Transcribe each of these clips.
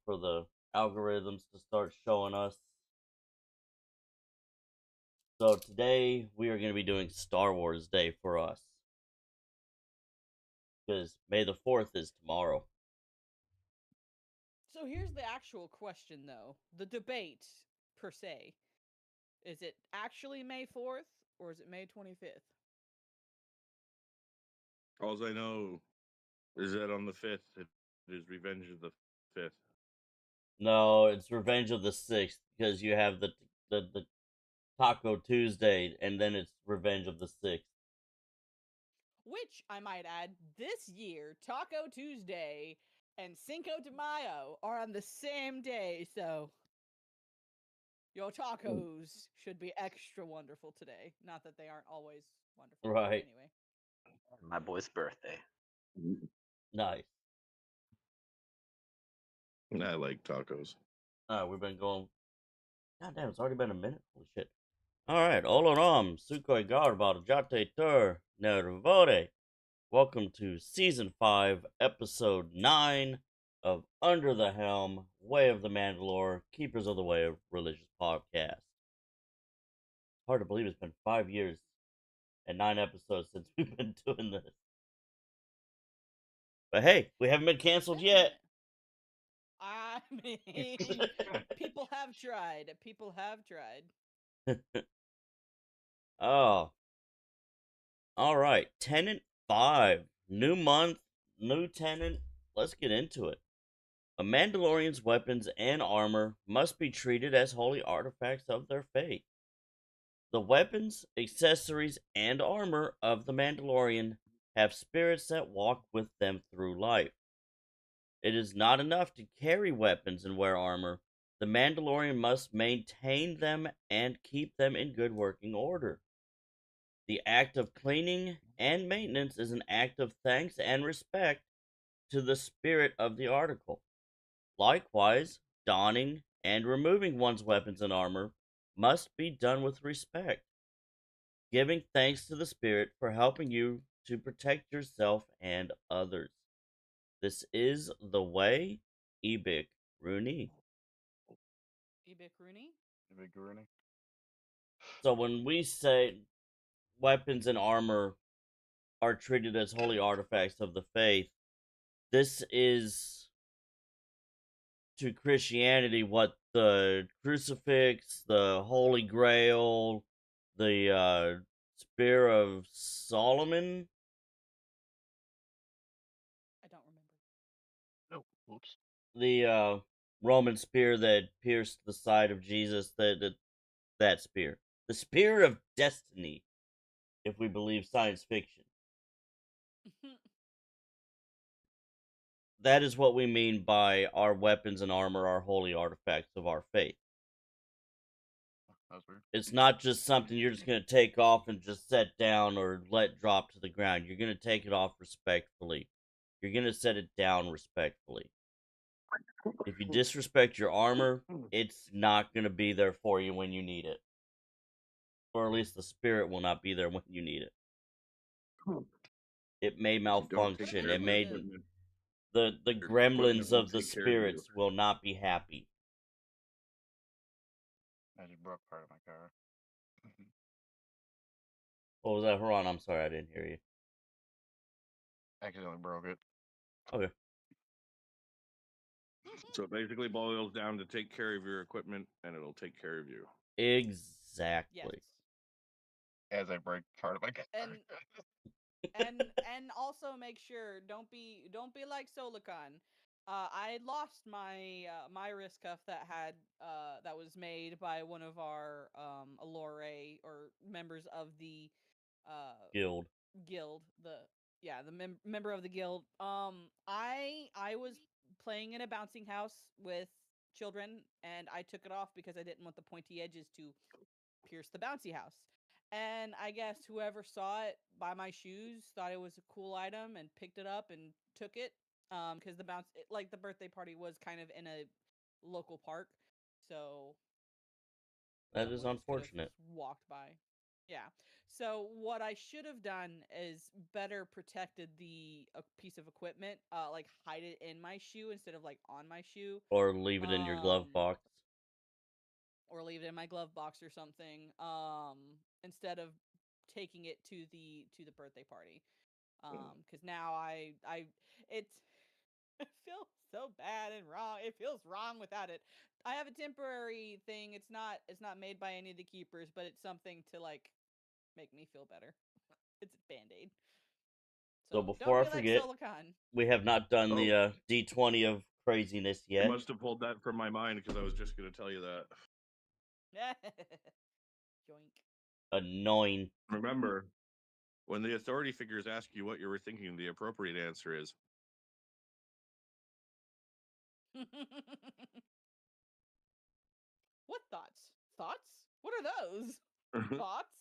for the algorithms to start showing us. So today we are going to be doing Star Wars Day for us. Because May the 4th is tomorrow. So here's the actual question, though. The debate, per se. Is it actually May 4th, or is it May 25th? All I know is that on the 5th, it is Revenge of the 5th. No, it's Revenge of the 6th, because you have the Taco Tuesday, and then it's Revenge of the 6th. Which, I might add, this year, Taco Tuesday and Cinco de Mayo are on the same day, so your tacos should be extra wonderful today. Not that they aren't always wonderful. Right. Anyway. My boy's birthday. Nice. I like tacos. Alright, we've been going. God damn, it's already been a minute. Holy shit. Alright, Oloram, Sukhoi Garba, Jate Tur, Nervore. Welcome to Season 5, Episode 9 of Under the Helm, Way of the Mandalore, Keepers of the Way of Religious Podcast. Hard to believe it's been 5 years and 9 episodes since we've been doing this. But hey, we haven't been canceled yet. I mean, people have tried. People have tried. Oh. Alright, Tenant 5. New month, new tenant. Let's get into it. A Mandalorian's weapons and armor must be treated as holy artifacts of their faith. The weapons, accessories, and armor of the Mandalorian have spirits that walk with them through life. It is not enough to carry weapons and wear armor. The Mandalorian must maintain them and keep them in good working order. The act of cleaning and maintenance is an act of thanks and respect to the spirit of the article. Likewise, donning and removing one's weapons and armor must be done with respect, giving thanks to the spirit for helping you to protect yourself and others. This is the way, Ebik Rooney. Ebik Rooney? Big Rooney. So when we say weapons and armor are treated as holy artifacts of the faith, this is to Christianity what the crucifix, the Holy Grail, the Spear of Solomon. I don't remember. No, whoops. The Roman spear that pierced the side of Jesus, that spear. The Spear of Destiny, if we believe science fiction. That is what we mean by our weapons and armor are holy artifacts of our faith. That's weird. It's not just something you're just going to take off and just set down or let drop to the ground. You're going to take it off respectfully. You're going to set it down respectfully. If you disrespect your armor, it's not going to be there for you when you need it. Or at least the spirit will not be there when you need it. It may malfunction. It may the gremlins of the spirits will not be happy. I just broke part of my car. What was that, Haran? I'm sorry, I didn't hear you. Accidentally broke it. Okay. So it basically boils down to take care of your equipment, and it'll take care of you. Exactly. Yes. As I break part of my car. And also make sure don't be like Solicon. I lost my my wrist cuff that had that was made by one of our Allure or members of the Guild. the member of the guild. I was playing in a bouncing house with children, and I took it off because I didn't want the pointy edges to pierce the bouncy house. And I guess whoever saw it by my shoes thought it was a cool item and picked it up and took it. Because the birthday party was kind of in a local park, so That is someone just could have unfortunate. walked by. Yeah. So what I should have done is better protected the piece of equipment, like hide it in my shoe instead of like on my shoe, Or leave it in your glove um, box. or leave it in my glove box or something, instead of taking it to the birthday party. Because now it's I feel so bad and wrong. It feels wrong without it. I have a temporary thing. It's not made by any of the keepers, but it's something to like make me feel better. It's a band-aid. So So don't before I be like forget, Silicon. we have not done Oh, the D20 of craziness you yet. must have pulled that from my mind because I was just going to tell you that. Joink. Annoying. Remember, when the authority figures ask you what you were thinking, the appropriate answer is What thoughts? Thoughts? What are those? Thoughts?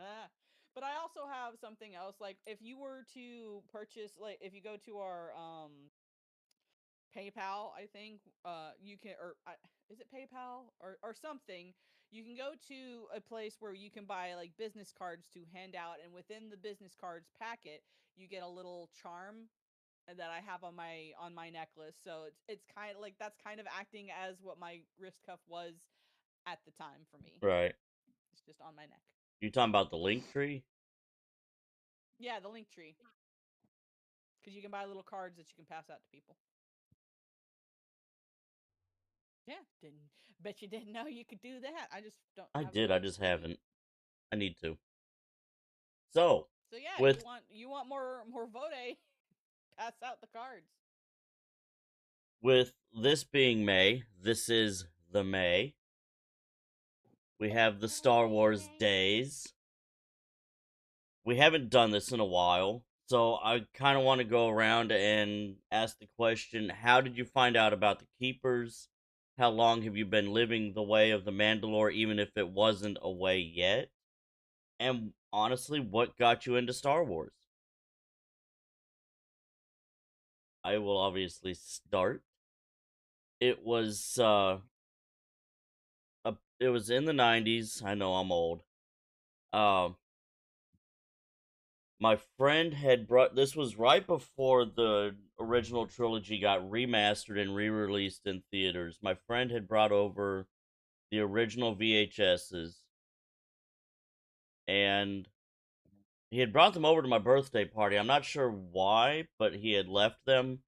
Ah. But I also have something else. Like if you were to purchase, like if you go to our PayPal, I think you can, or is it PayPal or something? You can go to a place where you can buy like business cards to hand out, and within the business cards packet, you get a little charm that I have on my necklace. So it's kind of like that's kind of acting as what my wrist cuff was at the time for me. Right. It's just on my neck. You talking about the link tree? Yeah, the link tree, because you can buy little cards that you can pass out to people. Yeah, didn't bet you didn't know you could do that. I just don't I have a did, I link just tree. haven't. I need to. So, So yeah, with you want more vote, pass out the cards. with this being May, this is the May. We have the Star Wars days. We haven't done this in a while, so I kind of want to go around and ask the question, how did you find out about the Keepers? How long have you been living the way of the Mandalore, even if it wasn't a way yet? And honestly, what got you into Star Wars? I will obviously start. It was it was in the 90s. I know I'm old. Um my friend had brought, this was right before the original trilogy got remastered and re-released in theaters. My friend had brought over the original VHSs, and he had brought them over to my birthday party. I'm not sure why, but he had left them,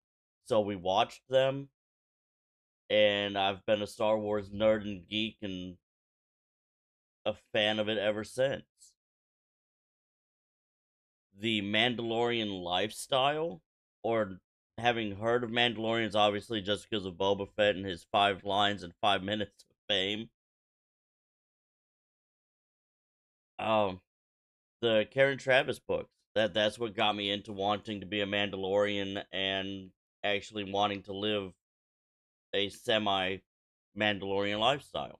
so we watched them, and I've been a Star Wars nerd and geek and a fan of it ever since. The Mandalorian lifestyle, or having heard of Mandalorians, obviously just because of Boba Fett and his 5 lines and 5 minutes of fame. Um, the Karen Travis books. That's what got me into wanting to be a Mandalorian and actually wanting to live a semi Mandalorian lifestyle.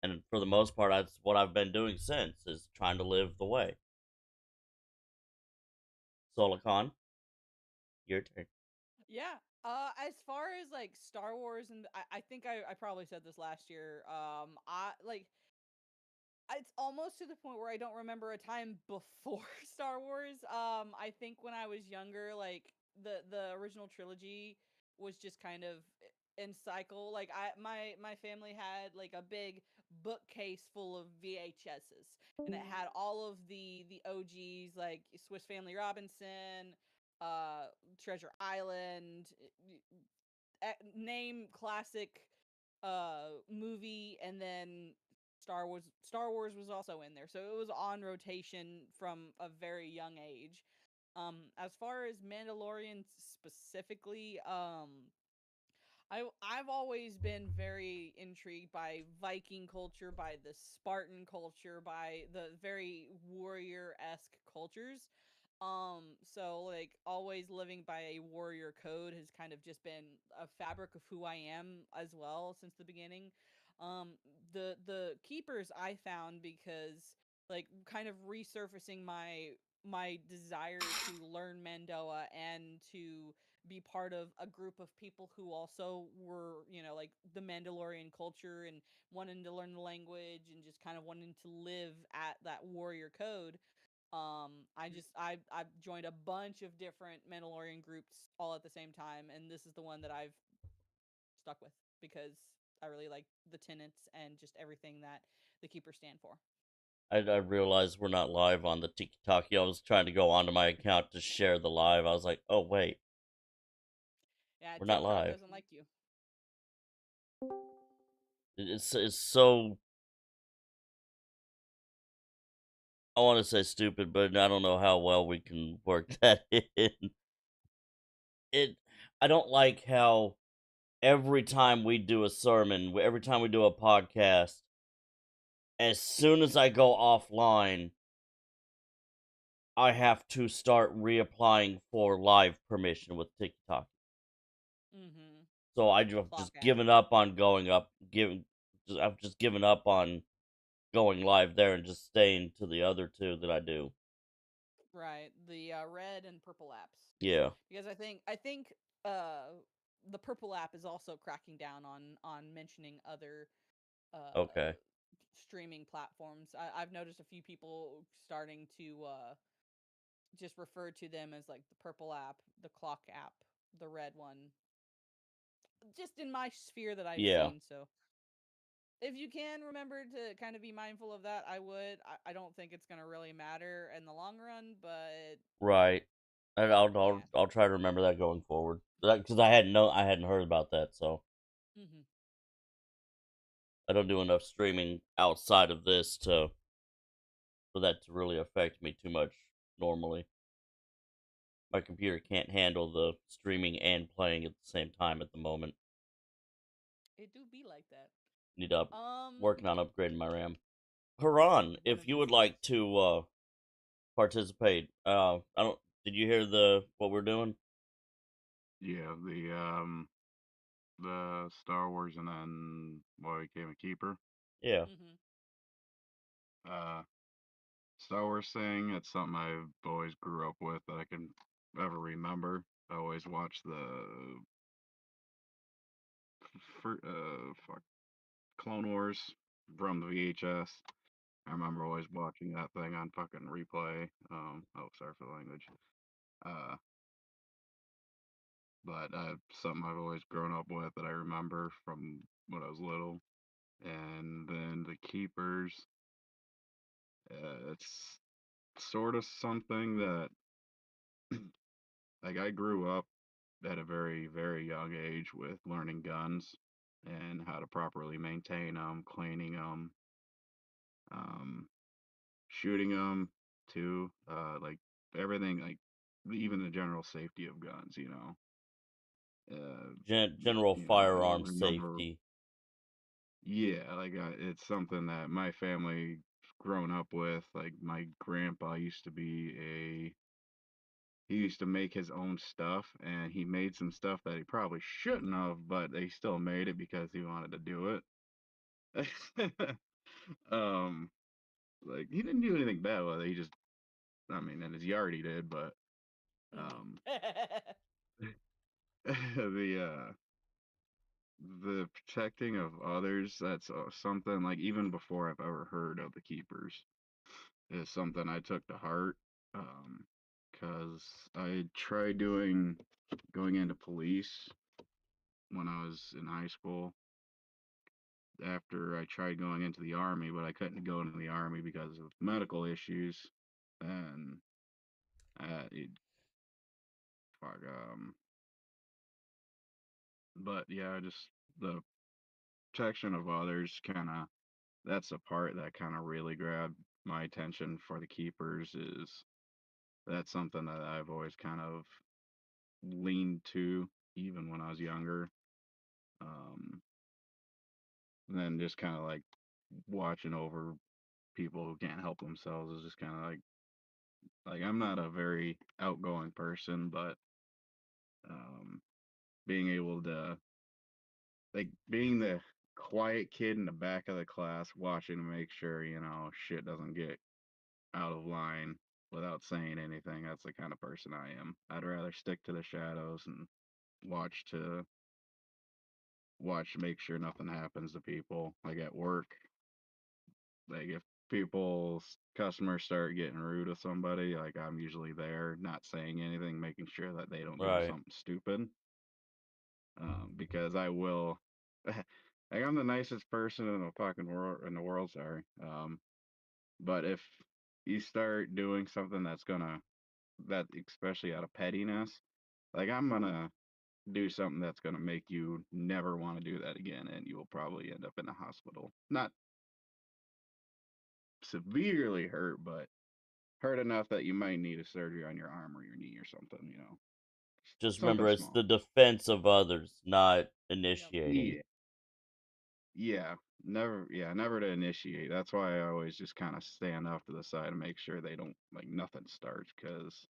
And for the most part, that's what I've been doing since, is trying to live the way. Solikon, your turn. Yeah. As far as like Star Wars, and I think I probably said this last year. I like it's almost to the point where I don't remember a time before Star Wars. I think when I was younger, like the original trilogy was just kind of in cycle. Like my family had like a big bookcase full of VHSs, and it had all of the OGs like Swiss Family Robinson, Treasure Island, name classic movie, and then Star Wars was also in there. So it was on rotation from a very young age. As far as Mandalorian specifically, I've always been very intrigued by Viking culture, by the Spartan culture, by the very warrior-esque cultures. So like always living by a warrior code has kind of just been a fabric of who I am as well since the beginning. Um, the keepers I found because like kind of resurfacing my desire to learn Mandoa and to be part of a group of people who also were, like the Mandalorian culture and wanting to learn the language and just kind of wanting to live at that warrior code. I've joined a bunch of different Mandalorian groups all at the same time, and this is the one that I've stuck with because I really like the tenets and just everything that the Keepers stand for. I realized we're not live on the Tiki Talkie. I was trying to go onto my account to share the live. I was like, oh wait, Yeah, we're not TikTok live. doesn't like you. It's so, I want to say stupid, but I don't know how well we can work that in. It I don't like how every time we do a sermon, every time we do a podcast, as soon as I go offline, I have to start reapplying for live permission with TikTok. Mm-hmm. So The I've clock just app. given up on going up. I've just given up on going live there and just staying to the other two that I do. Right, the red and purple apps. Yeah. Because I think uh, the purple app is also cracking down on mentioning other uh, Okay. streaming platforms. I've noticed a few people starting to just refer to them as like the purple app, the clock app, the red one. Just in my sphere that I've Yeah. seen. So if you can remember to kind of be mindful of that, I would. I don't think it's gonna really matter in the long run, but Right. And I'll yeah. I'll I'll try to remember that going forward. Because I hadn't heard about that, so Hmm. I don't do enough streaming outside of this to for that to really affect me too much normally. My computer can't handle the streaming and playing at the same time at the moment. It do be like that. Need up Um, working on upgrading my RAM. Haran, one if of you these would days. like to participate, I don't. Did you hear what we're doing? Yeah, the Star Wars and then Boy Became a Keeper. Yeah. Mm-hmm. Uh, Star Wars thing. It's something I've always grew up with that I can ever remember. I always watched the fuck Clone Wars from the VHS. I remember always watching that thing on fucking replay. Oh, sorry for the language. Uh, but something I've always grown up with that I remember from when I was little. And then the Keepers. It's sort of something that like I grew up at a very very young age with learning guns and how to properly maintain them, cleaning them, um, shooting them too, like everything, like even the general safety of guns. Uh, General I firearm remember, safety. yeah, like it's something that my family grown up with. Like my grandpa used to be a he used to make his own stuff, and he made some stuff that he probably shouldn't have, but he still made it because he wanted to do it. um, like he didn't do anything bad with it. He just, I mean, in his yard he did, but um, Mm-hmm. the the protecting of others, that's something like even before I've ever heard of the keepers is something I took to heart. Because I tried going into police when I was in high school after I tried going into the army, but I couldn't go into the army because of medical issues. And it, fuck, but yeah, just the protection of others kind of, that's the part that kind of really grabbed my attention for the keepers. Is that's something that I've always kind of leaned to even when I was younger. Um, and then just kind of like watching over people who can't help themselves is just kind of like I'm not a very outgoing person, but um, being able to like being the quiet kid in the back of the class, watching to make sure shit doesn't get out of line without saying anything. That's the kind of person I am. I'd rather stick to the shadows and watch to make sure nothing happens to people. Like at work, like if customers start getting rude with somebody, like I'm usually there, not saying anything, making sure that they don't do Right. something stupid. Because I will. Like I'm the nicest person in the fucking world sorry. But if you start doing something that especially out of pettiness, like I'm gonna do something that's gonna make you never want to do that again, and you will probably end up in the hospital. Not severely hurt, but hurt enough that you might need a surgery on your arm or your knee or something. Just Something remember, it's small. the defense of others, not Yep. initiating. Yeah, never to initiate. That's why I always just kind of stand off to the side and make sure they don't like nothing starts because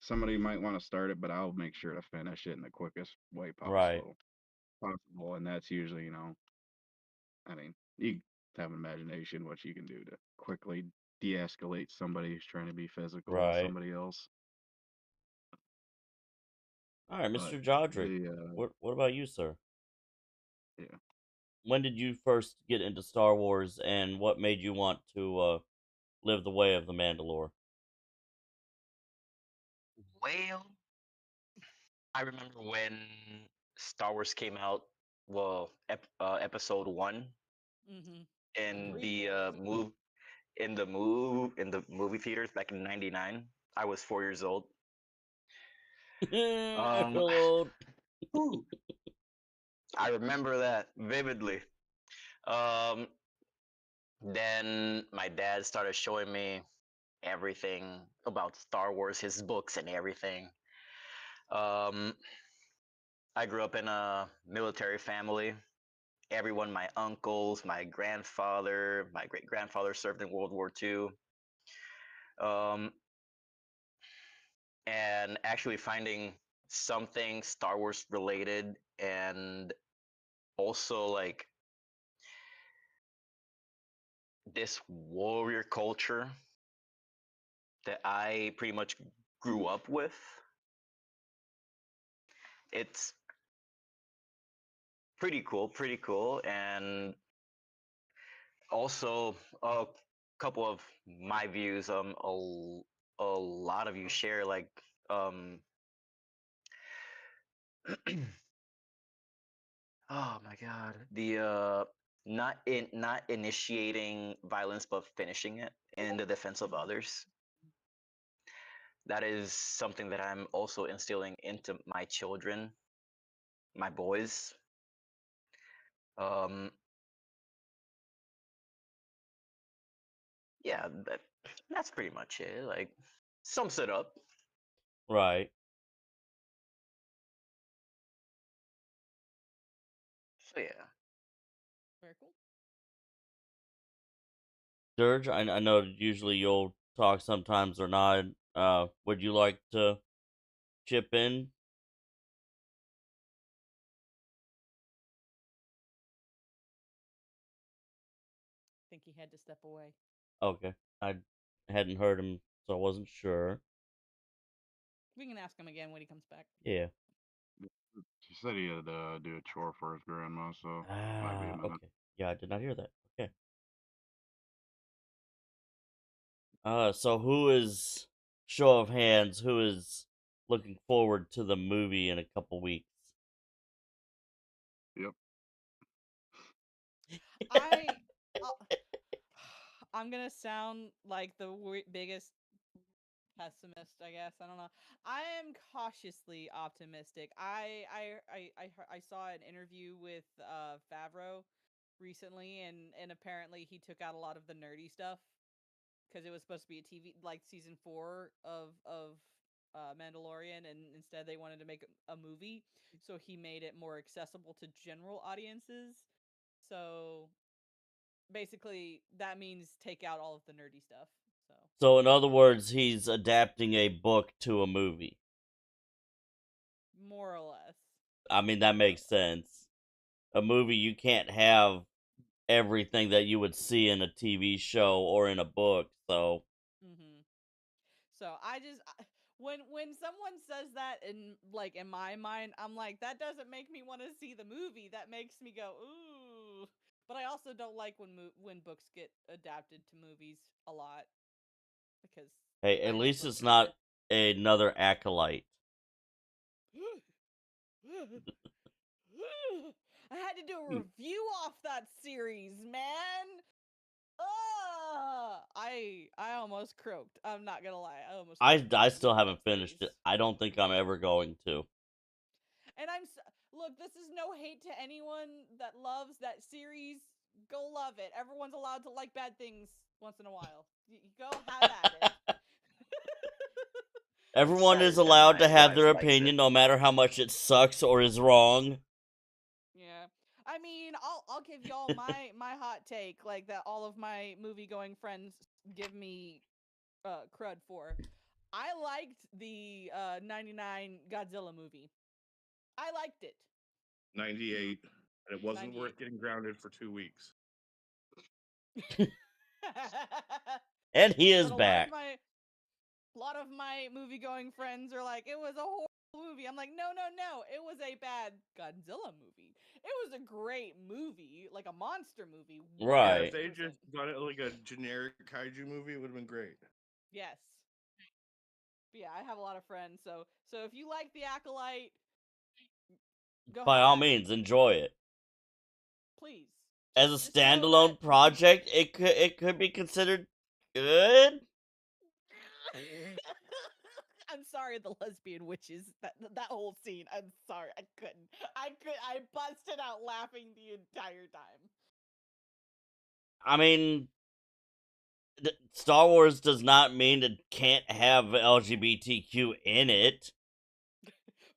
somebody might want to start it, but I'll make sure to finish it in the quickest way Right. possible. And that's usually, I mean, you have an imagination what you can do to quickly de-escalate somebody who's trying to be physical with Right. somebody else. All right, But Mr. Jodrick. the What about you, sir? yeah, When did you first get into Star Wars, and what made you want to live the way of the Mandalore? Well, I remember when Star Wars came out. Well, episode one Mm-hmm. The in the prequels. in the movie theaters back in '99. I was 4 years old. I Um, feel old. whew, I remember that vividly. Um, then my dad started showing me everything about Star Wars, his books and everything. Um, I grew up in a military family. Everyone, my uncles, my grandfather, my great grandfather served in World War II. Um, and actually finding something Star Wars related and also like this warrior culture that I pretty much grew up with. It's pretty cool, and also a couple of my views. A lot of you share like um oh my god. The not initiating violence but finishing it in the defense of others. That is something that I'm also instilling into my children, my boys. Um yeah, that's pretty much it. Like sums it up. Right. So yeah. Very cool. Dirge, I know usually you'll talk sometimes or not. Would you like to chip in? I think he had to step away. Okay. I hadn't heard him, so I wasn't sure. We can ask him again when he comes back. Yeah. she said he had to do a chore for his grandma, so might be a Ah, minute. okay. Yeah, I did not hear that. Okay. So who is, show of hands, who is looking forward to the movie in a couple weeks? Yep. I, uh, I'm gonna sound like the biggest pessimist, I guess. I don't know. I am cautiously optimistic. I saw an interview with Favreau recently, and apparently he took out a lot of the nerdy stuff because it was supposed to be a TV like season 4 of Mandalorian, and instead they wanted to make a movie, so he made it more accessible to general audiences. So basically, that means take out all of the nerdy stuff. So So in other words, he's adapting a book to a movie. more or less, I mean, that more or makes sense. A movie, you can't have everything that you would see in a TV show or in a book. So less. So I just when someone says that in my mind, I'm like, that doesn't make me want to see the movie. That makes me go, ooh. But I also don't like when books get adapted to movies a lot because Hey, I at like least books it's better. not another acolyte. I had to do a review off that series, man. I almost croaked. I'm not gonna lie. I almost croaked I trying to still get through haven't that finished series. it. I don't think I'm ever going to. And look, this is no hate to anyone that loves that series. Go love it. Everyone's allowed to like bad things once in a while. Go have at it. Everyone is Saturday allowed to Night have Live their likes it. opinion, no matter how much it sucks or is wrong. Yeah. I mean, I'll give y'all my hot take, like that all of my movie going friends give me crud for. I liked the 99 Godzilla movie. I liked it. 98, and it wasn't 98. worth getting grounded for 2 weeks. And he is But back. a lot of my movie going friends are like, it was a horrible movie. I'm like, no, it was a bad Godzilla movie. It was a great movie, like a monster movie, Yeah, if Right. 100%. they just done it like a generic kaiju movie, it would have been great. Yes. But yeah, I have a lot of friends, so if you like the Acolyte, go By have all at it. means, enjoy it. Please. As a Just know that standalone project, it could be considered good. I'm sorry, the lesbian witches. That whole scene. I'm sorry, I couldn't. I busted out laughing the entire time. I mean, Star Wars does not mean it can't have LGBTQ in it.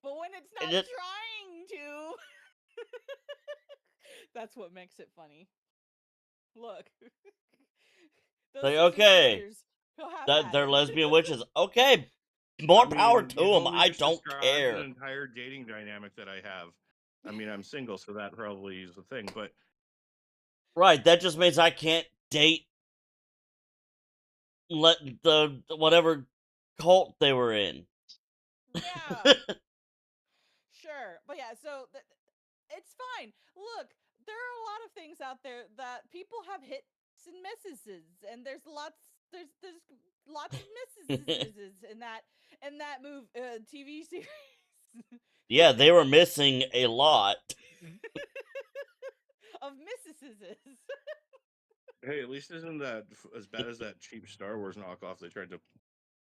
But when it's not It, trying to, that's what makes it funny. Look, those like, sister okay, sisters, go have that at they're it. lesbian witches. Okay, I more power mean, to you've them. only I just don't described an care. entire dating dynamic that I have. I mean, I'm single, so that probably is the thing. But Right, that just means I can't date let the whatever cult they were in. Yeah, sure. But yeah, so it's fine. Look, there are a lot of things out there that people have hits and misses, and there's lots of misses in that move TV series. Yeah, they were missing a lot. Of misses. hey, at least isn't that as bad as that cheap Star Wars knockoff they tried to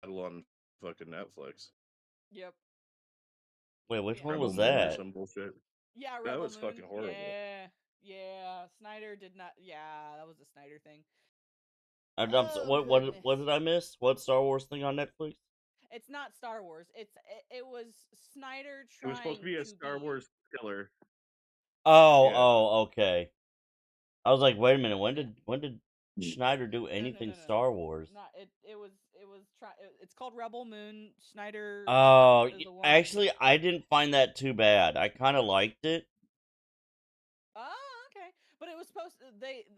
peddle on fucking Netflix? Yep. Wait, which Yeah. one Rebel was Moon or that? some bullshit. Yeah, That Rebel was Moon. fucking horrible. Yeah. Yeah. Snyder did not. Yeah, that was a Snyder thing. Oh What goodness. did I miss? What Star Wars thing on Netflix? It's not Star Wars. It was Snyder It was supposed to trying be a to Star be. Wars killer. Oh, Yeah. oh, okay. I was like, wait a minute. Yeah. When did Schneider do No, anything Star Wars? Not it. It was try. It's called Rebel Moon. Snyder Oh, is the one. actually, I didn't find that too bad. I kind of liked it, Oh, okay. But it was supposed to,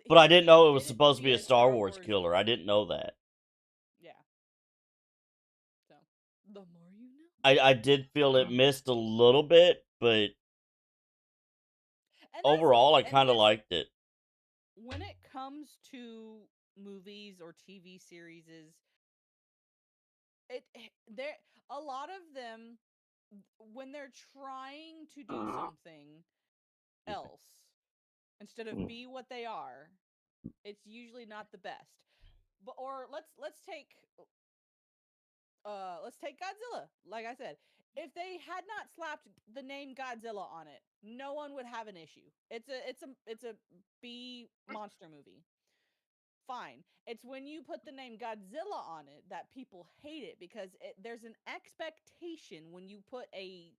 but I didn't he know it was did it to supposed to be be a a Star Star Wars Wars. killer. I didn't know that. Yeah. So the more you know. I did feel it missed a little bit, but And that's the overall, I and kind of with liked it. when it comes to movies or TV series, there a lot of them when they're trying to do something else instead of be what they are, it's usually not the best. But or let's take Godzilla. Like I said, if they had not slapped the name Godzilla on it, no one would have an issue. It's a B monster movie. Fine. It's when you put the name Godzilla on it that people hate it because there's an expectation when you put a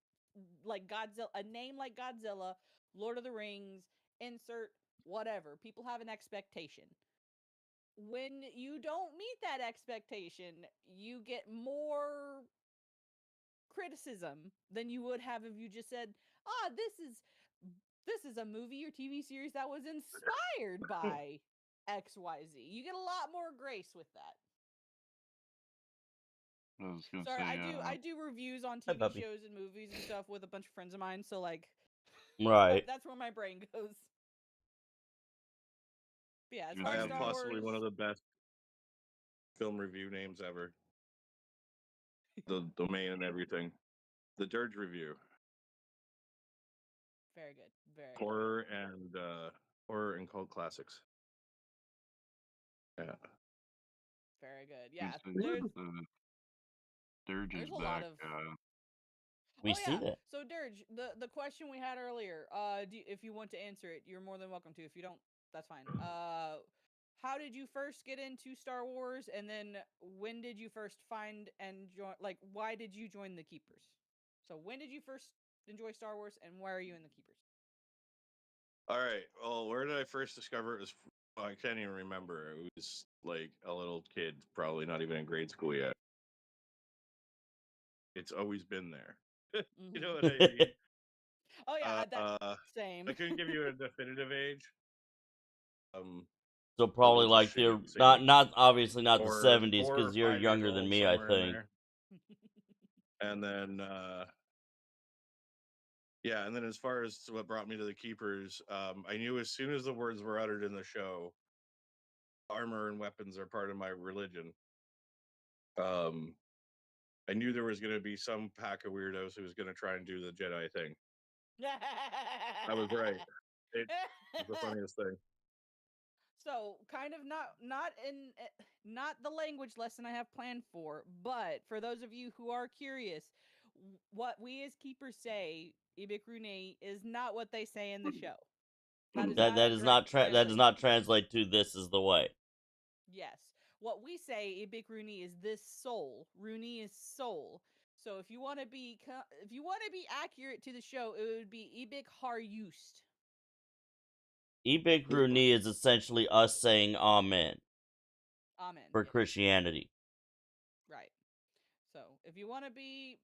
name like Godzilla, Lord of the Rings, insert whatever. People have an expectation. When you don't meet that expectation, you get more criticism than you would have if you just said, "Ah, this is a movie or TV series that was inspired by XYZ." You get a lot more grace with that. I was gonna Sorry, say, I do reviews on Hi, TV puppy. shows and movies and stuff with a bunch of friends of mine, so like Right. that's where my brain goes. But yeah, as Gonna far I as have say, Star possibly Wars, one of the best film review names ever. The domain and everything. The Dirge Review. very good, very good, Horror and cult classics. Yeah. very good. gonna Yeah, say there's the Dirge there's is a lot back. of. We Oh see yeah, that. so Dirge, the question we had earlier, if you want to answer it, you're more than welcome to. If you don't, that's fine. How did you first get into Star Wars, and then when did you first find and join? Like, why did you join the Keepers? So when did you first enjoy Star Wars, and why are you in the Keepers? All right. Well, where did I first discover it? I can't even remember. It was like a little kid, probably not even in grade school yet. It's always been there. You know what I mean? Oh yeah, that Uh, same. I couldn't give you a definitive age. So But probably we'll just like shoot it the and see. not obviously not the Four, 70s four or because you're 5 years younger than old, me, I somewhere in think. there. And then, yeah, and then as far as what brought me to the Keepers, I knew as soon as the words were uttered in the show, armor and weapons are part of my religion. Um, I knew there was going to be some pack of weirdos who was going to try and do the Jedi thing. I was right. It was the funniest thing. So, kind of not the language lesson I have planned for, but for those of you who are curious, what we as keepers say, Ibik Rune, is not what they say in the show. That is not a That is direct not that does translation. not translate to "this is the way." Yes. What we say, Ibik Rune, is this soul. Rune is soul. So if you want to be accurate to the show, it would be Ibik Har Yust. Ibik Runi is essentially us saying "Amen" Amen. for Yes. Christianity. Right. So if you want to be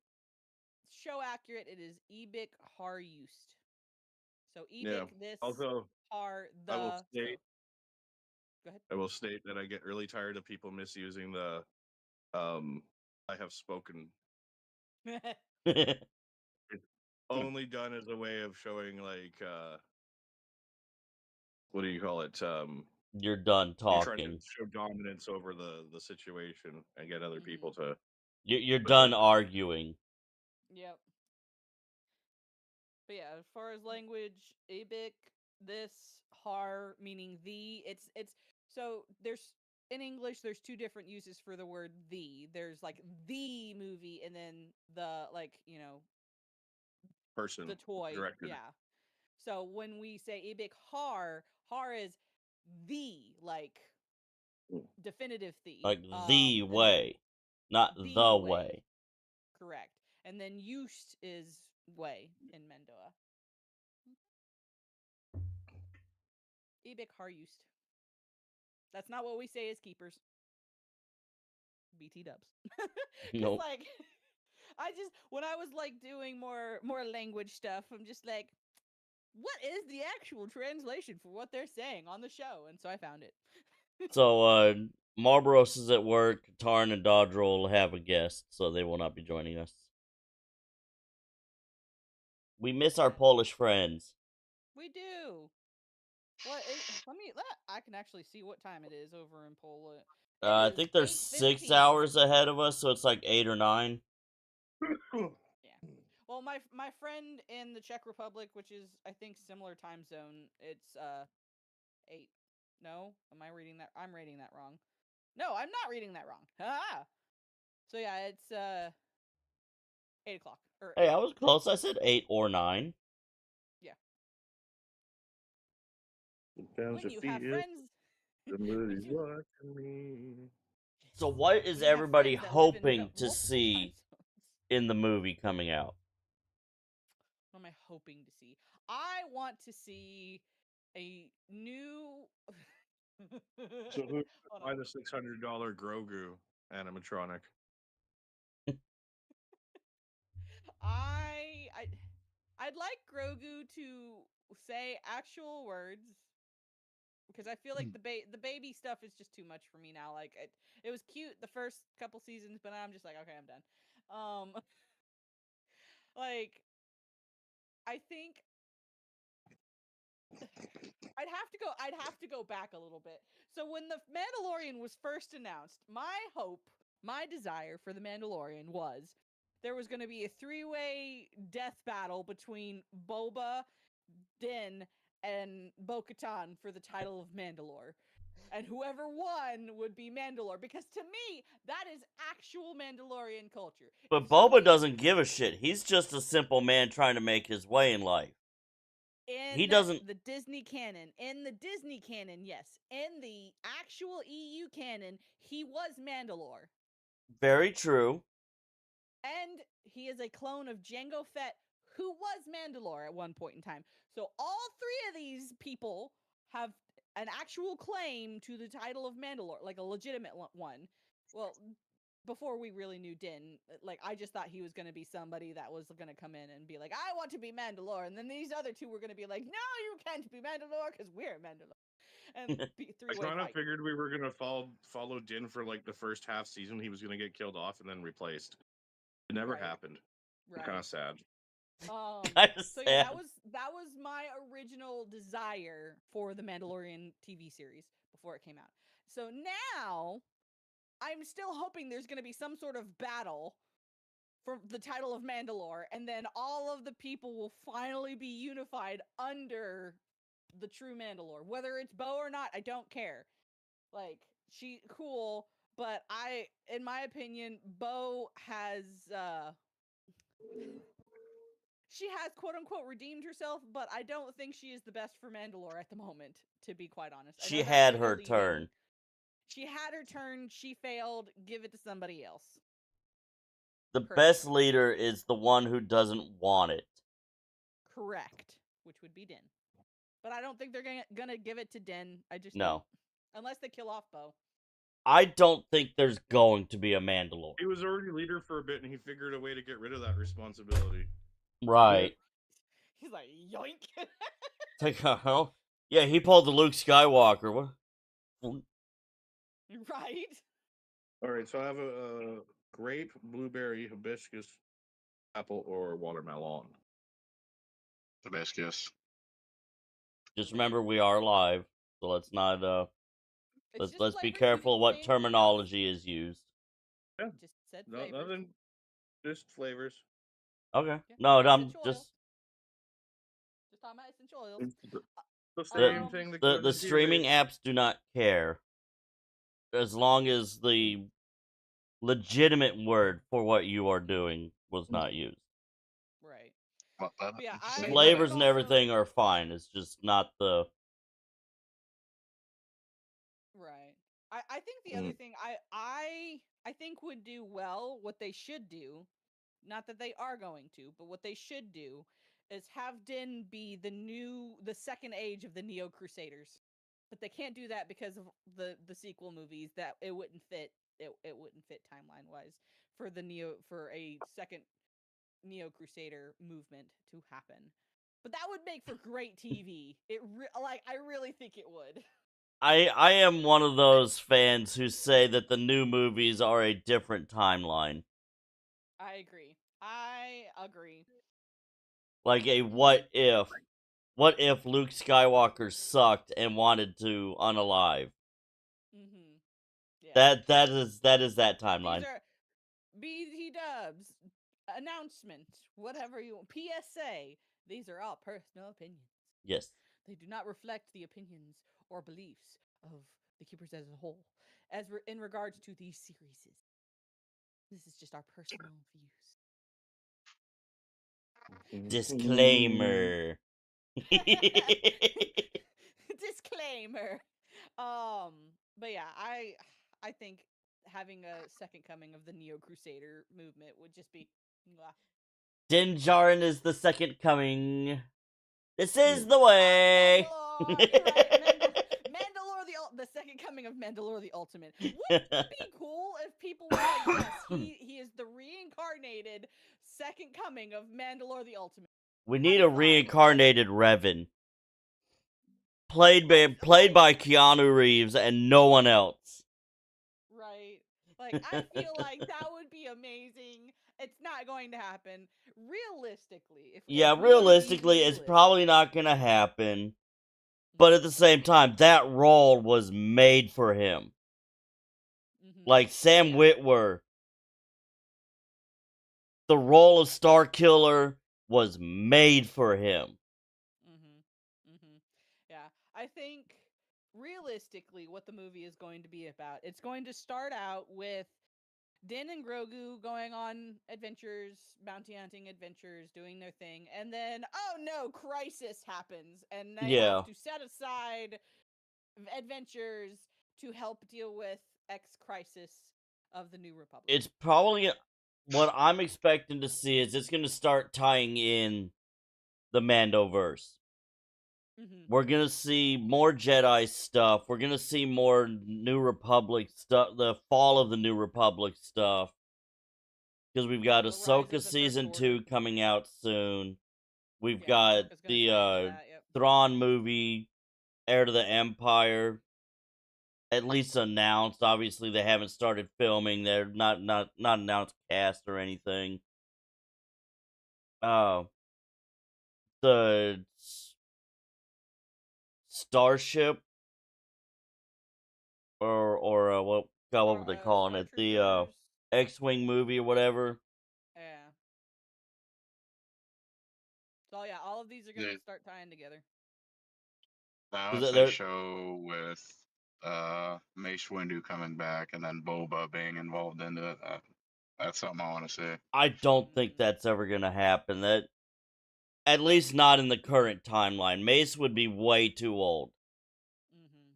show accurate, it is Ebik Har Yust. So Yeah. Ebik this Also, Har I will the. So state go ahead. I will state that I get really tired of people misusing the I have spoken. It's only done as a way of showing like what do you call it? You're done You're trying to talking. show dominance over the situation and get other people to You're put it. done arguing. Yep. But yeah, as far as language, Ebik this Har meaning the. It's so there's in English there's two different uses for the word the. There's like the movie and then the like Person the toy. directed. Yeah. So when we say Ibik Har, Har is the like definitive the. Like the And then way, not the the way, way. correct. And then Yust is way in Mendoa. Ibik Har Yust. That's not what we say as keepers. BT dubs. Cause Nope. like I just when I was like doing more language stuff, I'm just like, what is the actual translation for what they're saying on the show? And so I found it. So, Marlboros is at work. Tarn and Dodril will have a guest, so they will not be joining us. We miss our Yeah, Polish friends. we do. I can actually see what time it is over in Poland. It I is think they're 6 8:15. hours ahead of us, so it's like 8 or 9. Yeah. Well, my friend in the Czech Republic, which is I think similar time zone, it's 8. No, am I reading that? I'm reading that wrong. No, I'm not reading that wrong. Ah. So yeah, it's 8 o'clock or Hey, eight. I was close. I said 8 or 9. Yeah. Sometimes When I you have feel friends, somebody's when you watching me. So, what is when you have everybody friends that live in hoping to multiple time see zones. in the movie coming out? What am I hoping to see? I want to see a new. So who Hold on. buy the $600 Grogu animatronic? I I- I'd like Grogu to say actual words because I feel like the baby stuff is just too much for me now. Like it was cute the first couple seasons, but I'm just like, okay, I'm done. Like I think I'd have to go back a little bit. So when the Mandalorian was first announced, my hope, my desire for the Mandalorian was there was going to be a three-way death battle between Boba, Din, and Bo-Katan for the title of Mandalore. And whoever won would be Mandalore, because to me that is actual Mandalorian culture. But If Boba somebody doesn't give a shit. He's just a simple man trying to make his way in life. He in doesn't. the Disney canon, yes. In the actual EU canon, he was Mandalore. Very true. And he is a clone of Jango Fett, who was Mandalore at one point in time. So all three of these people have an actual claim to the title of Mandalore, like a legitimate one. Well, before we really knew Din, like I just thought he was going to be somebody that was going to come in and be like, I want to be Mandalore, and then these other two were going to be like, no, you can't be Mandalore because we're Mandalore, and be I three-way kind of fight. figured we were gonna follow Din for like the first half season. He was gonna get killed off and then replaced. It never Right. happened. Right. Kind of sad. Kind of So yeah, sad. that was my original desire for the Mandalorian TV series before it came out. So now I'm still hoping there's going to be some sort of battle for the title of Mandalore, and then all of the people will finally be unified under the true Mandalore. Whether it's Bo or not, I don't care. Like, she cool, but in my opinion, Bo has she has quote unquote redeemed herself, but I don't think she is the best for Mandalore at the moment, to be quite honest. I She know that's had where they're her leading. turn. She had her turn, she failed, give it to somebody else. The Personally. best leader is the one who doesn't want it. Correct. Which would be Din. But I don't think they're gonna give it to Din. I just No. don't. Unless they kill off Bo. I don't think there's going to be a Mandalore. He was already leader for a bit, and he figured a way to get rid of that responsibility. Right. He's like, yoink. It's like, oh, yeah, he pulled the Luke Skywalker. What? Right? All right, so I have a grape, blueberry, hibiscus, apple, or watermelon. Hibiscus. Just remember, we are live, so let's not. It's just Let's be flavors, you careful can what say terminology is used. Yeah, just said no, flavors. nothing, just flavors. Okay. Yeah. No, I'm Essential oils. just Just talking about essential oils. It's the same the thing that the, goes the into your streaming vape. apps do not care as long as the legitimate word for what you are doing was not used. Right. Well, But yeah, I Flavors think and also, everything are fine. It's just not the. right. I think the other thing I think would do well, what they should do, not that they are going to, but what they should do is have Din be the second age of the Neo Crusaders. But they can't do that because of the sequel movies, that it wouldn't fit wouldn't fit timeline wise for a second Neo Crusader movement to happen. But that would make for great TV. I really think it would. I am one of those fans who say that the new movies are a different timeline. I agree. Like a what if Luke Skywalker sucked and wanted to unalive. Mm-hmm. Yeah. That is that These timeline. are BT dubs, announcement, whatever you want, PSA. These are all personal opinions. Yes. They do not reflect the opinions or beliefs of the Keepers as a whole, in regards to these series. This is just our personal views. Disclaimer. Disclaimer. But yeah, I think having a second coming of the Neo Crusader movement would just be. Din Djarin is the second coming. This is the way. Mandalore, you're right. Mandalore, the second coming of Mandalore the Ultimate. Wouldn't it be cool if people were like, yes, he is the reincarnated second coming of Mandalore the Ultimate? We need a reincarnated Revan. played by Keanu Reeves and no one else. Right. Like, I feel like that would be amazing. It's not going to happen. Realistically, if Yeah, we wanna be realistically, it's realistic. probably not gonna happen. But at the same time, that role was made for him. Mhm. Like Sam Yeah. Witwer, the role of Star Killer was made for him. Mhm. Mhm. Yeah. I think realistically what the movie is going to be about, it's going to start out with Din and Grogu going on adventures, bounty hunting adventures, doing their thing, and then oh no, crisis happens and they Yeah. have to set aside adventures to help deal with X crisis of the New Republic. It's probably what I'm expecting to see is it's going to start tying in the Mandoverse. Mm-hmm. We're going to see more Jedi stuff. We're going to see more New Republic stuff, the fall of the New Republic stuff. Because we've got The rise Ahsoka of the First season Order. 2 coming out soon. We've Yeah, got Ahsoka's gonna tie into the that. Yep. Thrawn movie, Heir to the Empire, at least announced. Obviously, they haven't started filming. They're not announced cast or anything. Uh, the Starship or what? God, what were they calling Star it? The Troopers. X-wing movie or whatever. Yeah. So yeah, all of these are gonna The, start tying together. now, if Because they they're, show with Mace Windu coming back and then Boba being involved into it, that's something I want to see. I don't think Mm-hmm. that's ever gonna happen. That at least not in the current timeline. Mace would be way too old. Mm-hmm.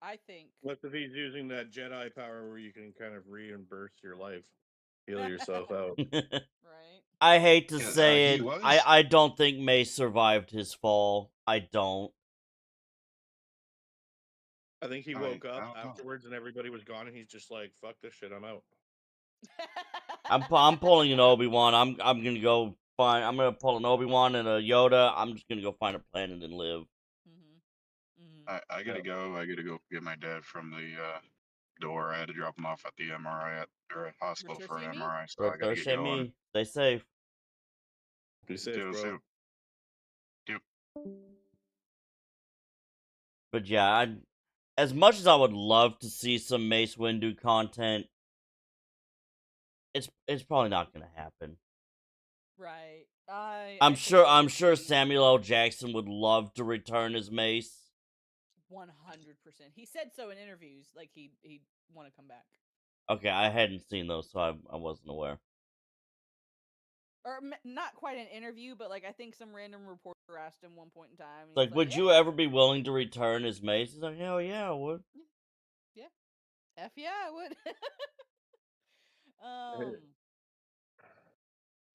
I think. What if he's using that Jedi power where you can kind of reimburse your life, heal yourself out? Right. I hate to Yeah, say he it. was. I don't think Mace survived his fall. I don't. I think he I woke up don't know. afterwards and everybody was gone, and he's just like, "Fuck this shit, I'm out." I'm pulling an Obi-Wan. I'm gonna go find. I'm gonna pull an Obi-Wan and a Yoda. I'm just gonna go find a planet and live. Mm-hmm. Mm-hmm. I gotta Yeah. go. I gotta go get my dad from the door. I had to drop him off at the MRI or hospital for an Return MRI, so I gotta get Return going. me. Stay safe. Be safe, Do bro. so. Do. But yeah, as much as I would love to see some Mace Windu content, it's probably not gonna happen. Right. I I'm completely sure agree. Samuel L. Jackson would love to return as Mace. 100%. He said so in interviews. Like he'd want to come back. Okay, I hadn't seen those, so I wasn't aware. Or not quite an interview, but like I think some random reporter asked him one point in time, and It's he was like, like, would "Yeah, you ever be willing to return as Mace? He's like, hell yeah, I would. yeah, f yeah, I would."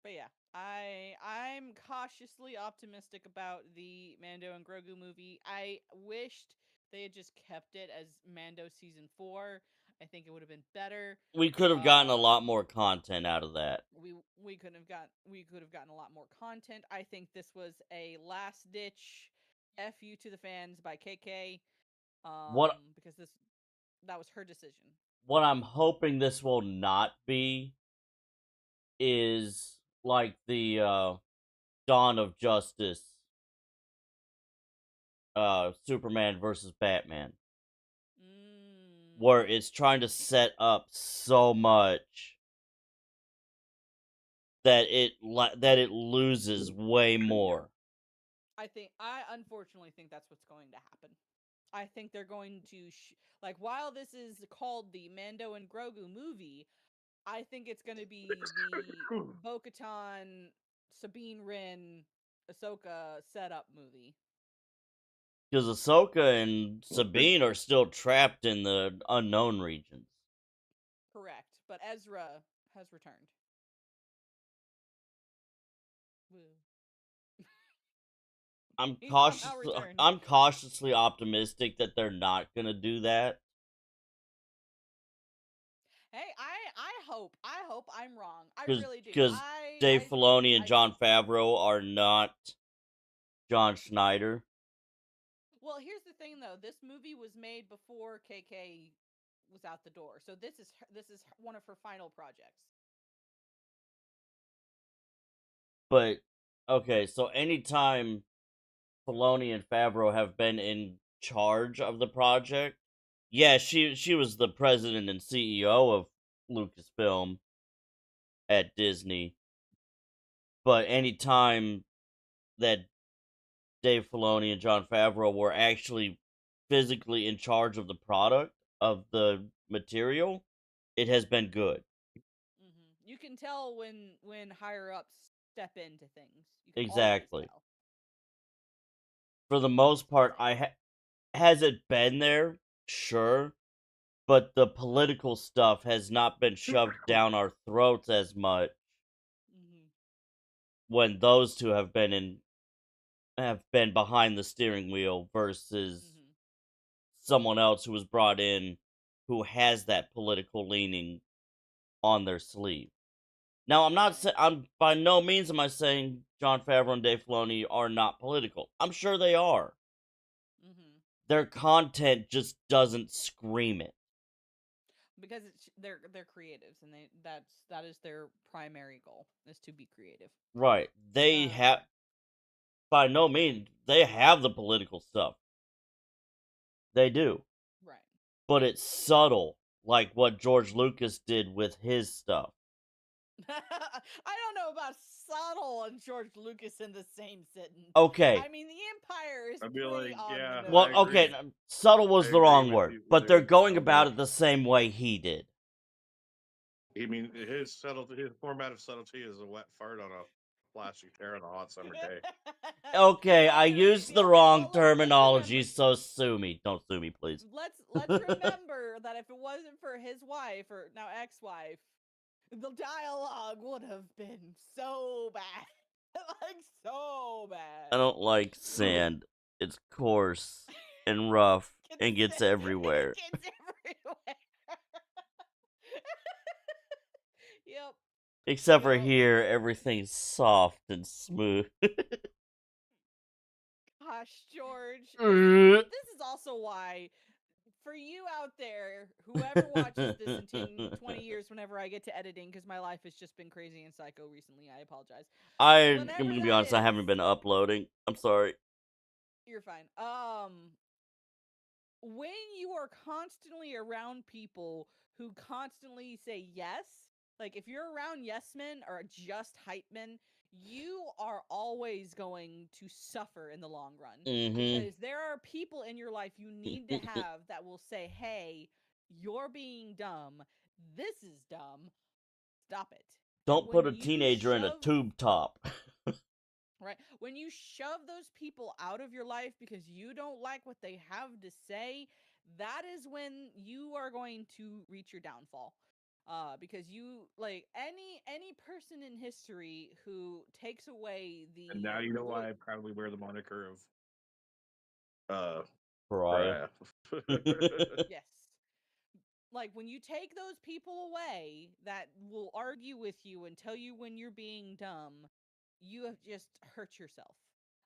But yeah, I'm cautiously optimistic about the Mando and Grogu movie. I wished they had just kept it as Mando season 4. I think it would have been better. We could have gotten a Um, lot more content out of that. we could have gotten a lot more content. I think this was a last ditch fu to the fans by KK. What Because that was her decision. what I'm hoping this will not be is like the Dawn of Justice Superman versus Batman, where Mm. it's trying to set up so much that it loses way more. I unfortunately think that's what's going to happen. I think they're going to like while this is called the Mando and Grogu movie, I think it's going to be the Bo-Katan, Sabine Wren, Ahsoka setup movie. Because Ahsoka and Sabine are still trapped in the unknown regions. Correct, but Ezra has returned. Woo. He somehow returned. I'm cautiously optimistic that they're not gonna do that. Hey, I hope I'm wrong. I really do. Because Dave Filoni and I John think Favreau are not John Schneider. Well, here's the thing though. This movie was made before KK was out the door. So this is one of her final projects. But okay, so anytime Filoni and Favreau have been in charge of the project, yeah, she was the president and CEO of Lucasfilm at Disney. But anytime that Dave Filoni and John Favreau were actually physically in charge of the product of the material, it has been good. You can tell when higher ups step into things. You can always Exactly. tell. For the most part, has it been there? Sure, but the political stuff has not been shoved down our throats as much Mm-hmm. when those two have been behind the steering wheel versus Mm-hmm. someone else who was brought in who has that political leaning on their sleeve. Now, I'm by no means am I saying John Favreau and Dave Filoni are not political. I'm sure they are. Mm-hmm. Their content just doesn't scream it. Because they're creatives and that is their primary goal is to be creative. Right. They have by no means they have the political stuff. They do. Right. But it's subtle, like what George Lucas did with his stuff. I don't know about subtle and George Lucas in the same sentence. Okay. I mean, the Empire is I'd be pretty like, on yeah, the Well, I nose. agree. okay, subtle was I the agree wrong with word, you but they're there going a about bit. it the same way he did. I mean, his format of subtlety is a wet fart on a plastic chair on a hot summer day. Okay, I used the wrong well, let's terminology, remember. so sue me. Don't sue me, please. Let's remember that if it wasn't for his wife or now ex-wife, the dialogue would have been so bad. Like so bad. I don't like sand. It's coarse and rough and gets everywhere. It gets everywhere. Yep. Except for Yep. here, everything's soft and smooth. Gosh, George. Uh, This is also why, for you out there, whoever watches this in 20 years, whenever I get to editing, because my life has just been crazy and psycho recently, I apologize. I'm Whenever gonna be that honest, I is, haven't been uploading. I'm sorry. you're fine. When you are constantly around people who constantly say yes, like if you're around yes men or just hype men, you are always going to suffer in the long run Mm-hmm. because there are people in your life you need to have that will say, "Hey, you're being dumb. This is dumb. Stop it." And Don't put when a you teenager in a shove tube top. Right. When you shove those people out of your life because you don't like what they have to say, that is when you are going to reach your downfall. Because you like any person in history who takes away And the now you know good why I proudly wear the moniker of uh Pariah. Pariah. yes. Like when you take those people away that will argue with you and tell you when you're being dumb, you have just hurt yourself.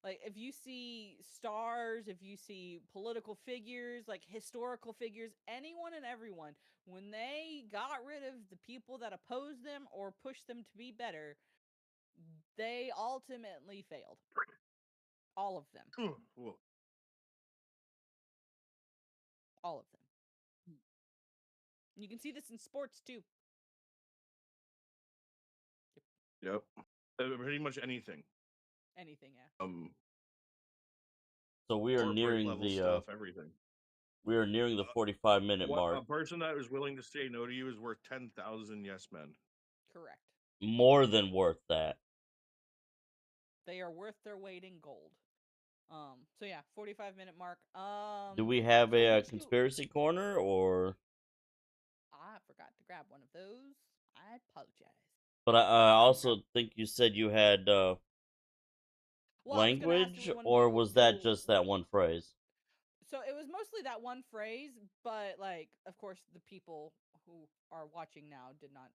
Like if you see stars, if you see political figures, like historical figures, anyone and everyone, when they got rid of the people that opposed them or pushed them to be better, they ultimately failed. All of them. Whoa. All of them. You can see this in sports too. Yep. Pretty much anything. Anything, yeah. So we are Corporate nearing level the stuff, everything. 45-minute What mark. a person that is willing to say no to you is worth 10,000 yes men. Correct. More than worth that. They are worth their weight in gold. So yeah, 45-minute mark. Do we have So a would you conspiracy corner or? I forgot to grab one of those. I apologize. But I Forgot to also grab. think you said you had Well, I was gonna ask, do we language, want to or was that do? just that one phrase? So it was mostly that one phrase, but like, of course, the people who are watching now did not.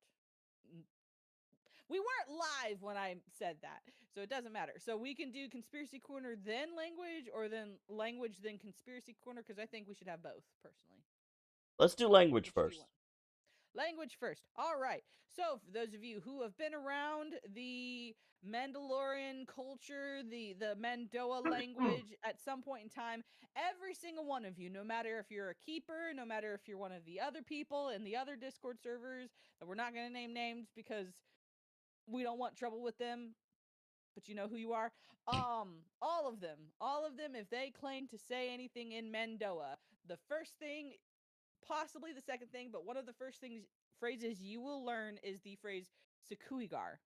We weren't live when I said that, so it doesn't matter. So we can do conspiracy corner then language, or then language then conspiracy corner, because I think we should have both personally. Let's do language Which do you first. want? Language first. All right. So, for those of you who have been around the Mandalorian culture, the Mandoa language at some point in time, every single one of you, no matter if you're a keeper, no matter if you're one of the other people in the other Discord servers that we're not going to name names because we don't want trouble with them, but you know who you are. All of them, if they claim to say anything in Mandoa, the first thing, possibly the second thing, but one of the first phrases you will learn is the phrase Sekuigar.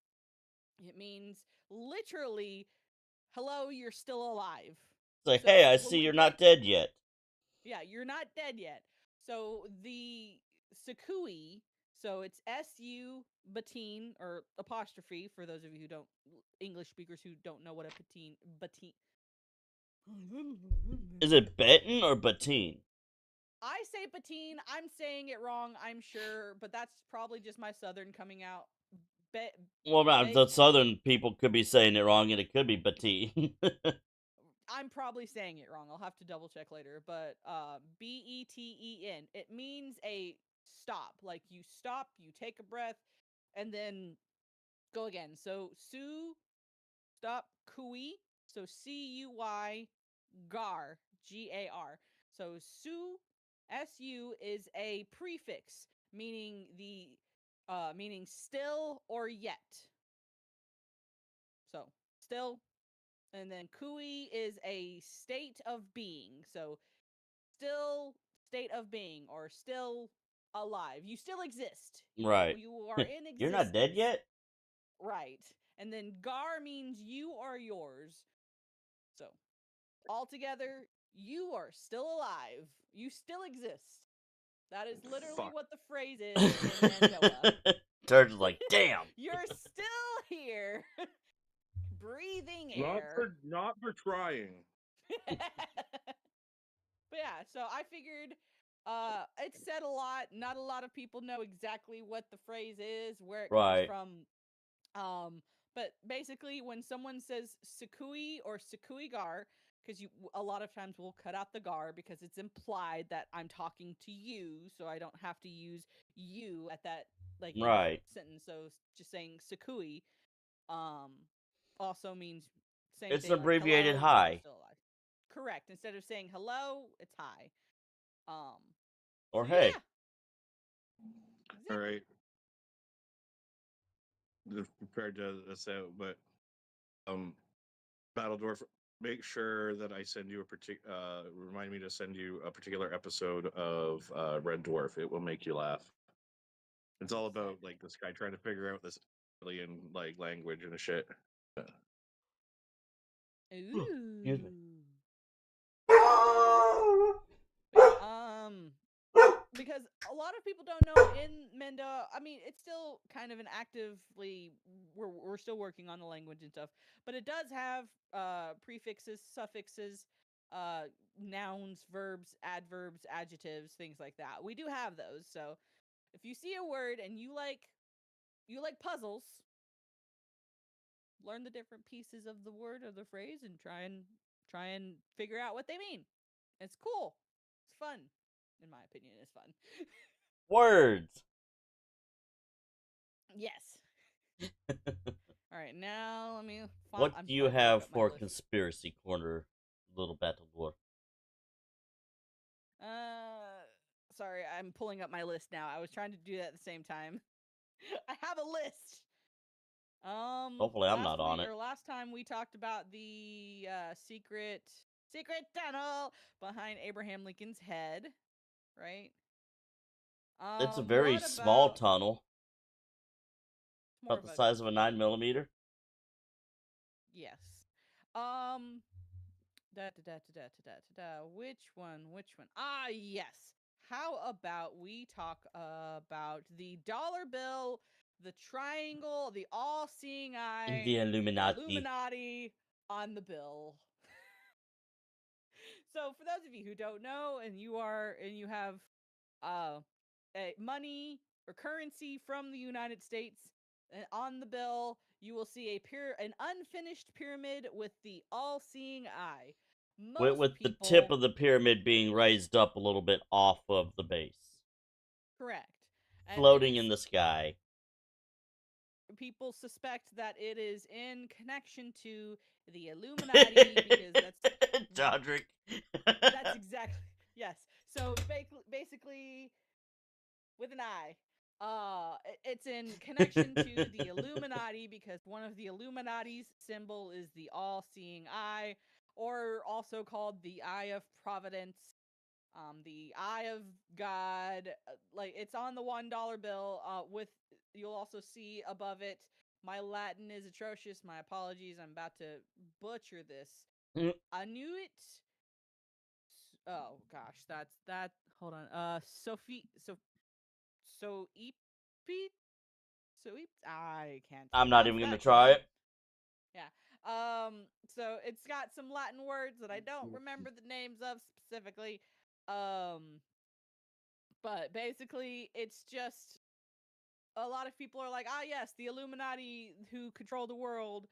It means literally, hello, you're still alive. It's like, hey, So I when see we you're break, not dead yet. yeah, you're not dead yet. So the Sekui, so it's SU Batine, or apostrophe for those of you who don't, English speakers who don't know what a batine. Is it Benton or Batine? I say Batine. I'm saying it wrong, I'm sure, but that's probably just my Southern coming out. Well, the Be- Southern people could be saying it wrong, and it could be Batine. I'm probably saying it wrong. I'll have to double check later. But Beten. It means a stop. Like you stop, you take a breath, and then go again. So Su, stop, Kui. So Cuy, Gar, Gar. So Su is a prefix meaning meaning still or yet. So still, and then Kui is a state of being. So still, state of being, or still alive. You still exist. Right. You are in You're not dead existence. yet? Right. And then Gar means you are yours. So altogether, you are still alive. You still exist. That is literally Fuck. what the phrase is in Mandoa. Turds like, damn. You're still here, breathing Not air. for trying. But yeah, so I figured it's said a lot. Not a lot of people know exactly what the phrase is, where it comes Right. from. But basically, when someone says Sekui or Sekuigar, because you a lot of times we'll cut out the gar because it's implied that I'm talking to you, so I don't have to use you at that like in Right. sentence. So just saying Sekui, um, also means same It's thing, an like abbreviated hello, you are hi. still alive. Correct. Instead of saying hello, it's hi. Um, Or so hey. yeah, All exactly. right. Just prepared to this out, but um, Battle Dwarf, make sure that I send you a remind me to send you a particular episode of Red Dwarf. It will make you laugh. It's all about like this guy trying to figure out this alien like language and shit. Excuse me. Ooh. Yeah, because a lot of people don't know in Menda. I mean, it's still kind of an actively we're still working on the language and stuff, but it does have prefixes, suffixes, nouns, verbs, adverbs, adjectives, things like that. We do have those. So if you see a word and you like puzzles, learn the different pieces of the word or the phrase and try and figure out what they mean. It's cool. It's fun. In my opinion, it's fun. Words. Yes. All right, now let me. What I'm do you sorry, pulling have up my for list. conspiracy corner, little battle dwarf? Sorry, I'm pulling up my list now. I was trying to do that at the same time. I have a list. Hopefully I'm not on it. Last time we talked about the secret tunnel behind Abraham Lincoln's head, right? It's a very What small about tunnel, more about of the a size of a 9mm. yes? Um, Which one? Which one? Ah, yes. How about we talk about the dollar bill, the triangle, the all-seeing eye, The Illuminati. Illuminati on the bill. So, for those of you who don't know, and you have uh, money or currency from the United States, On the bill, you will see an unfinished pyramid with the all-seeing eye. Most With the tip people of the pyramid being raised up a little bit off of the base, correct, and floating in the sky. people suspect that it is in connection to the Illuminati because Jodrick. that's exactly yes. So basically, with an eye. It's in connection to the Illuminati because one of the Illuminati's symbol is the all-seeing eye, or also called the Eye of Providence, the Eye of God. Like it's on the $1 bill. With you'll also see above it. My Latin is atrocious. My apologies. I'm about to butcher this. Anuit. Oh gosh, that's that. Hold on. Sophie. So Eep I can't I'm not pronounce even gonna that try today. it. Yeah. So it's got some Latin words that I don't remember the names of specifically. But basically it's just a lot of people are like, "Ah yes, the Illuminati who control the world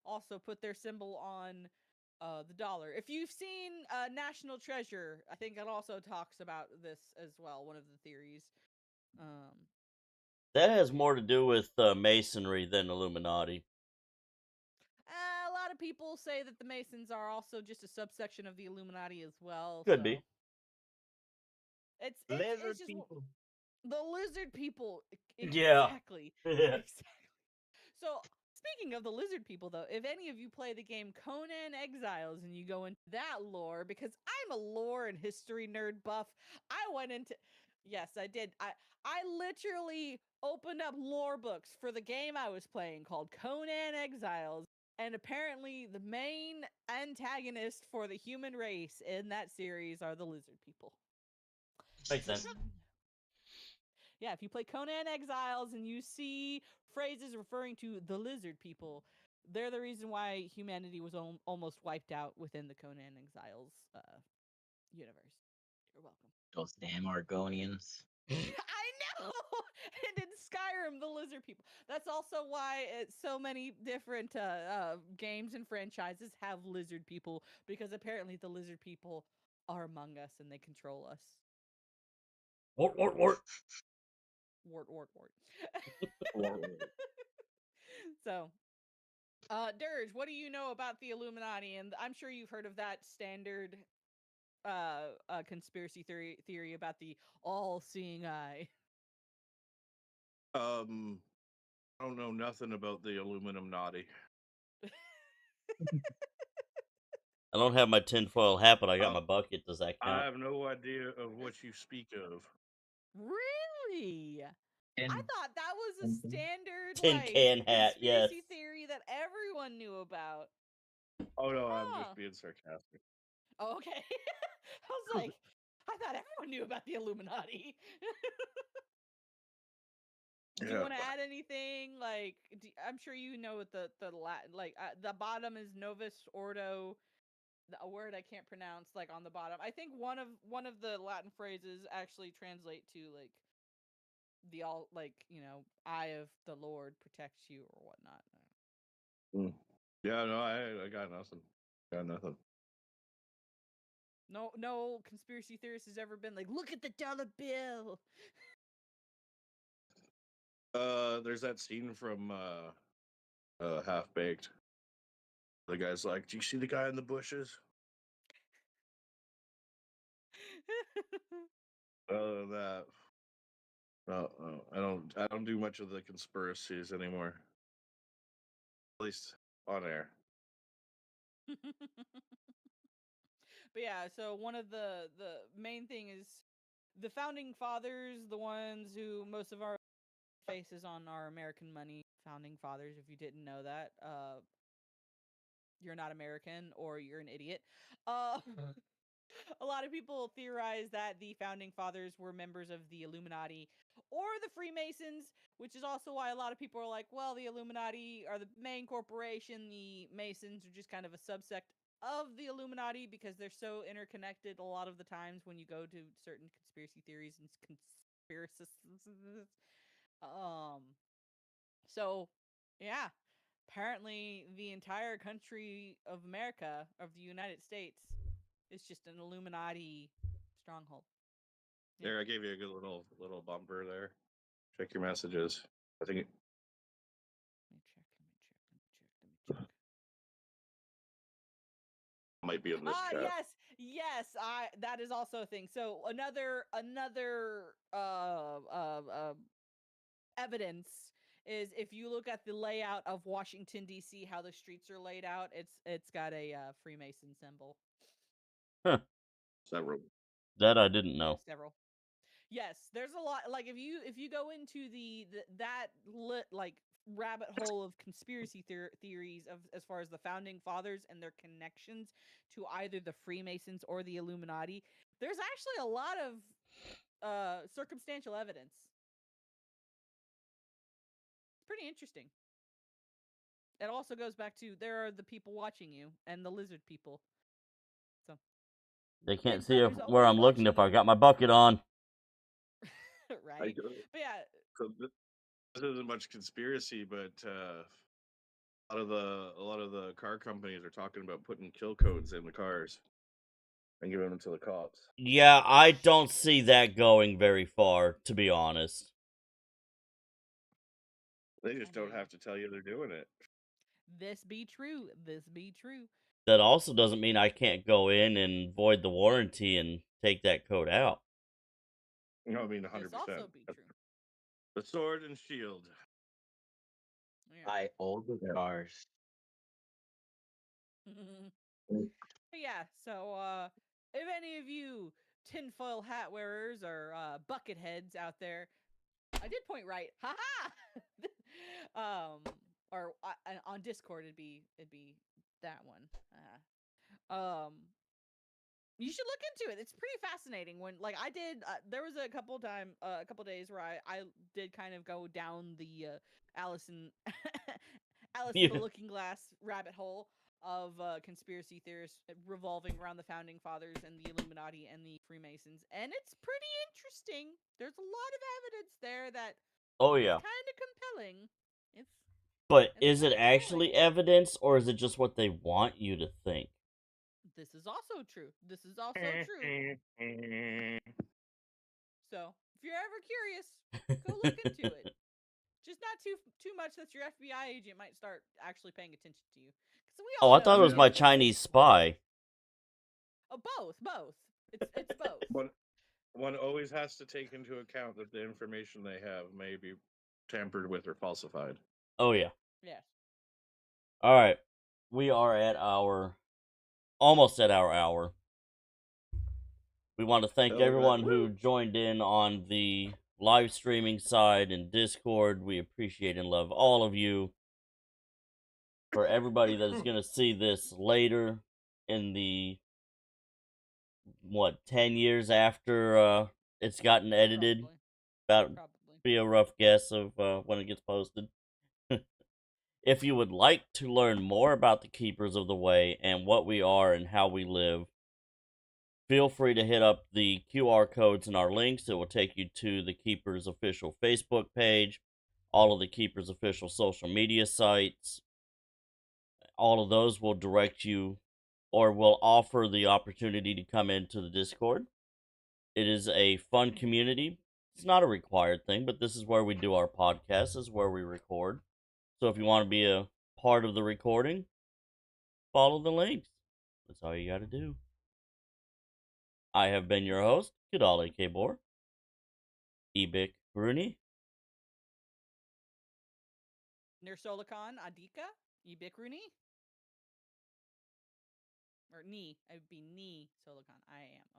also put their symbol on the dollar." If you've seen National Treasure, I think it also talks about this as well, one of the theories. Um That has more to do with masonry than Illuminati. A lot of people say that the Masons are also just a subsection of the Illuminati as well. Could So be. it's Lizard just people. the lizard people. Yeah. Exactly, Yeah. exactly. So speaking of the lizard people, though, if any of you play the game Conan Exiles and you go into that lore, because I'm a lore and history nerd buff, I went into. Yes, I did. I literally opened up lore books for the game I was playing called Conan Exiles. And apparently, the main antagonist for the human race in that series are the lizard people. Makes sense. Yeah, if you play Conan Exiles and you see phrases referring to the lizard people, they're the reason why humanity was almost wiped out within the Conan Exiles universe. You're welcome. Those damn Argonians. I know! And in Skyrim, the lizard people. That's also why so many different games and franchises have lizard people, because apparently the lizard people are among us and they control us. Wart, wart, wart. Wart, wart, wart. Or- So, Dirge, what do you know about the Illuminati? And I'm sure you've heard of that standard conspiracy theory about the all-seeing eye. I don't know nothing about the aluminum naughty. I don't have my tinfoil hat, but I got Uh, my bucket. Does that I count? have no idea of what you speak of. Really? I and, thought that was a standard Tin like can hat, yes. conspiracy theory that everyone knew about. Oh no, I'm Huh. just being sarcastic. Oh, okay. I was like, I thought everyone knew about the Illuminati. Do you Yeah, want to add anything? Like, I'm sure you know what the Latin, like the bottom is Novus Ordo, a word I can't pronounce. Like on the bottom, I think one of the Latin phrases actually translate to like the all, like, eye of the Lord protects you or whatnot. mm. Yeah, no, I got nothing. Got nothing. No conspiracy theorist has ever been like, look at the dollar bill. There's that scene from Half Baked. The guy's like, "Do you see the guy in the bushes?" Other than that, no, no, I don't do much of the conspiracies anymore. At least on air. But yeah, so one of the main thing is the founding fathers, the ones who most of our faces on our American money. Founding fathers, if you didn't know that, you're not American or you're an idiot. Uh, a lot of people theorize that the founding fathers were members of the Illuminati or the Freemasons, which is also why a lot of people are like, well, the Illuminati are the main corporation, the Masons are just kind of a subsect of the Illuminati because they're so interconnected a lot of the times when you go to certain conspiracy theories and conspiracists. Um So, yeah, apparently the entire country of America, of the United States, is just an Illuminati stronghold. Yeah. There, I gave you a good little bumper there. Check your messages. I think Let me check. it might be in this chat. Yes, that is also a thing. So another evidence is if you look at the layout of Washington D.C., how the streets are laid out, it's got a Freemason symbol. Huh. Several. That I didn't know. Several. Yes, there's a lot. Like if you go into like rabbit hole of conspiracy theories of as far as the founding fathers and their connections to either the Freemasons or the Illuminati, there's actually a lot of circumstantial evidence. It's pretty interesting. It also goes back to there are the people watching you and the lizard people. So They can't Big see Brother's where always I'm looking if watching I got my bucket on. right? But yeah, So this isn't much conspiracy, but a lot of the car companies are talking about putting kill codes in the cars and giving them to the cops. Yeah, I don't see that going very far, to be honest. They just don't have to tell you they're doing it. This be true. This be true. That also doesn't mean I can't go in and void the warranty and take that code out. No, I mean 100%. This also be true. The sword and shield. Yeah. Buy older cars. But yeah, so if any of you tinfoil hat wearers or bucket heads out there, I did point right. Haha. Or on Discord it'd be that one. You should look into it. It's pretty fascinating. When like I did, there was a couple days where I did kind of go down the Allison Alice in the Yeah. Looking Glass rabbit hole of conspiracy theorists revolving around the founding fathers and the Illuminati and the Freemasons, and it's pretty interesting. There's a lot of evidence there that Oh, is yeah. kind of compelling. But It's is it kinda actually compelling. evidence, or is it just what they want you to think? This is also true. This is also true. So if you're ever curious, go look into it. Just not too much that your FBI agent might start actually paying attention to you. Because we Oh, all I know thought it was that Yeah. my there's Chinese spy. oh both. It's both. One always has to take into account that the information they have may be tampered with or falsified. Oh, yeah. Yes. All right. We are almost at our hour. We want to thank All right. everyone who joined in on the live streaming side and Discord. We appreciate and love all of you. For everybody that is going to see this later in the 10 years after it's gotten edited, about Probably. be a rough guess of when it gets posted. If you would like to learn more about the Keepers of the Way and what we are and how we live, feel free to hit up the QR codes in our links. It will take you to the Keepers official Facebook page, all of the Keepers official social media sites. All of those will direct you or will offer the opportunity to come into the Discord. It is a fun community. It's not a required thing, but this is where we do our podcast. This is where we record. So if you want to be a part of the recording, follow the links. That's all you got to do. I have been your host, Kadale Kabor, Ebik Bruni. Nirsolikon Adika Ibikruni. Or Ni. It would be Ni Solikon. I am. Okay.